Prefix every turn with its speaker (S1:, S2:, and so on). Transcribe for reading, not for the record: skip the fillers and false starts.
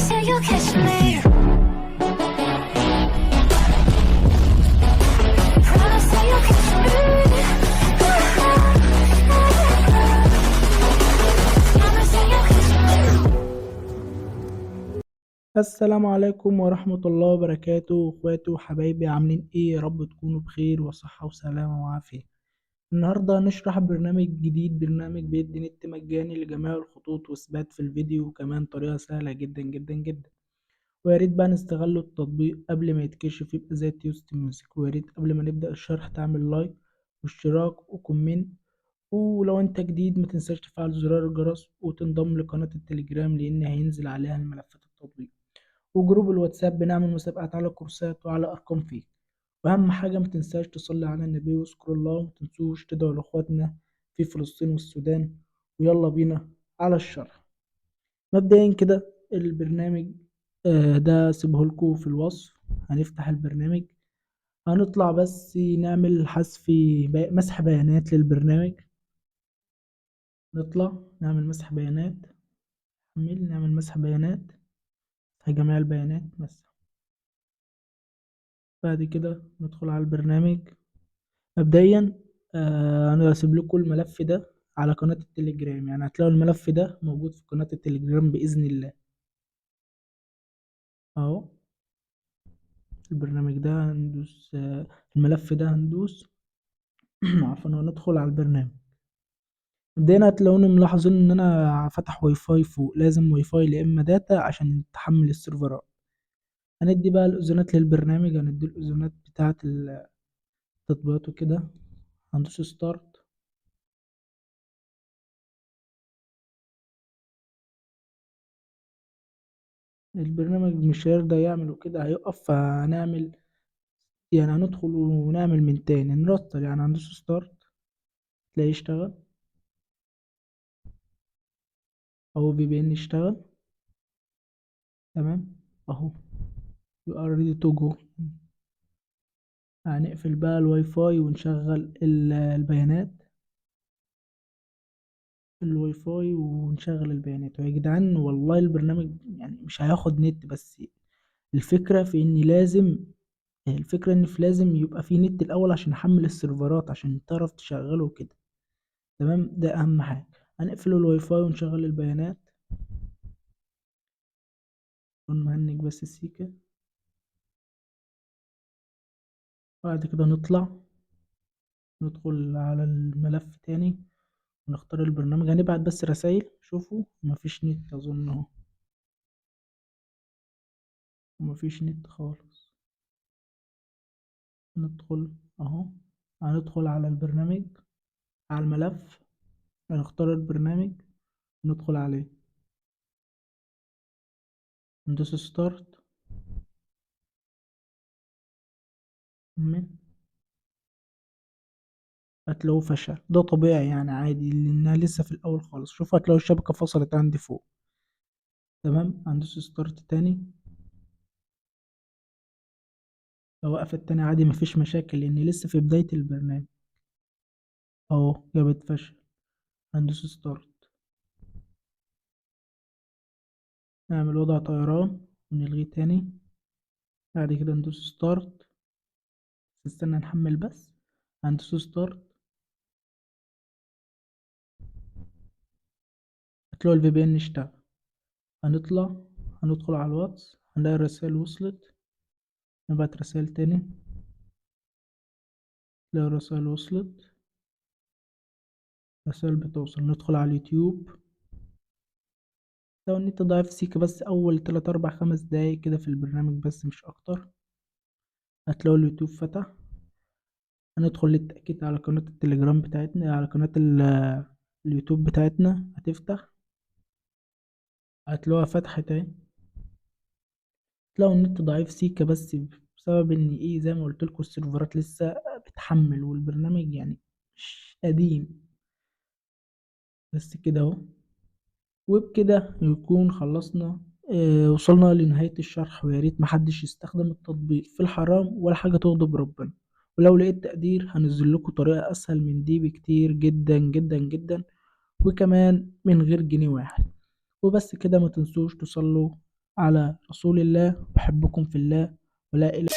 S1: say you'll catch me. Promise that you'll catch me. Promise that you'll catch me.
S2: السلام عليكم ورحمة الله وبركاته، اخواتي وحبايبي، عاملين ايه؟ يا رب تكونوا بخير وصحة وسلامة وعافية. النهاردة هنشرح برنامج جديد، برنامج بيدي نت مجاني لجميع الخطوط واثبات في الفيديو، وكمان طريقة سهلة جدا جدا جدا. ويا ريت بقى نستغل التطبيق قبل ما يتكشف يبقى زي تيوست ميوزك. ويا ريت قبل ما نبدأ الشرح تعمل لايك واشتراك وكومنت. ولو انت جديد متنساش تفعل زرار الجرس وتنضم لقناة التليجرام لان هينزل عليها الملفات التطبيق. وجروب الواتساب بنعمل مسابقات على كورسات وعلى أرقام فيه. وأهم حاجة متنساش تصلي على النبي واذكر الله، ومتنسوش تدعوا لإخواتنا في فلسطين والسودان. ويلا بينا على الشرح. مبدئيا كده البرنامج ده سيبهولكوا في الوصف. هنفتح البرنامج، هنطلع بس نعمل مسح بيانات للبرنامج. نطلع نعمل مسح بيانات، نعمل مسح بيانات في جميع البيانات بس. بعد كده ندخل على البرنامج. مبدئيا انا هسيب لكم الملف ده على قناة التليجرام، يعني هتلاقوا الملف ده موجود في قناة التليجرام بإذن الله. اهو البرنامج ده هندوس الملف ده هندوس عفوا، وندخل على البرنامج. مبدئيا هتلاقوني ملاحظين ان انا فتح واي فاي فوق، لازم واي فاي يا اما داتا عشان تحمل السيرفرات. هندي بقى الاذونات للبرنامج، هندي الاذونات بتاعة التطبيقات وكده. هندوس ستارت. البرنامج مش هيرضى يعمل وكده، هيقف. فهنعمل يعني هندخل ونعمل من تاني نرستر، يعني هندوس ستارت تلاقيه اشتغل. اهو في بي ان اشتغل تمام. اهو you are ready to go. هنقفل بقى الواي فاي ونشغل البيانات. الواي فاي ونشغل البيانات. ويا جدعان والله البرنامج يعني مش هياخد نت، بس الفكرة في ان لازم الفكرة ان في لازم يبقى في نت الاول عشان نحمل السيرفرات عشان تعرف تشغله كده. تمام، ده اهم حاجة. هنقفل الواي فاي ونشغل البيانات. ونهنج بس السيكة. بعد كده نطلع ندخل على الملف تاني ونختار البرنامج. هنبعت بس رسائل. شوفوا مفيش نت اظن اهو، مفيش نت خالص. ندخل اهو، هندخل على البرنامج، على الملف، هنختار البرنامج ندخل عليه. ندوس ستارت. هتلاقوه فشل، ده طبيعي يعني عادي لانها لسه في الاول خالص. شوف هتلاقوا الشبكة فصلت عندي فوق. تمام، هندوس ستارت تاني. لو وقفت تاني عادي مفيش مشاكل لاني لسه في بداية البرنامج. اهو جابت فشل. هندوس ستارت. نعمل وضع طيران ونلغيه تاني. بعد كده ندوس ستارت. استنى نحمل بس. هندوس ستارت. هتلاقوا الفي بي ان اشتغل. هنطلع، هندخل على الواتس، هنلاقي الرسائل وصلت. نبعت رسائل تاني. نلاقي الرسائل وصلت، رسائل بتوصل. ندخل على اليوتيوب. لو النت ضعيف سيكا بس أول 3 4 5 دقايق كده في البرنامج بس مش أكتر. هتلاقوا اليوتيوب فتح. هندخل للتأكيد على قناة التليجرام بتاعتنا، على قناة اليوتيوب بتاعتنا هتفتح. هتلاقوها فتحت اهي. تلاقوا النت ضعيف سيكا بس بسبب ان ايه، زي ما قلت لكم السيرفرات لسه بتحمل والبرنامج يعني مش قديم. بس كده اهو. وبكده يكون خلصنا. وصلنا لنهاية الشرح. ويا ريت محدش يستخدم التطبيق في الحرام ولا حاجة تغضب ربنا. ولو لقيت تقدير هنزل لكم طريقة أسهل من دي بكتير جدا جدا جدا، وكمان من غير جنيه واحد. وبس كده، ما تنسوش تصلوا على رسول الله. بحبكم في الله، ولا إله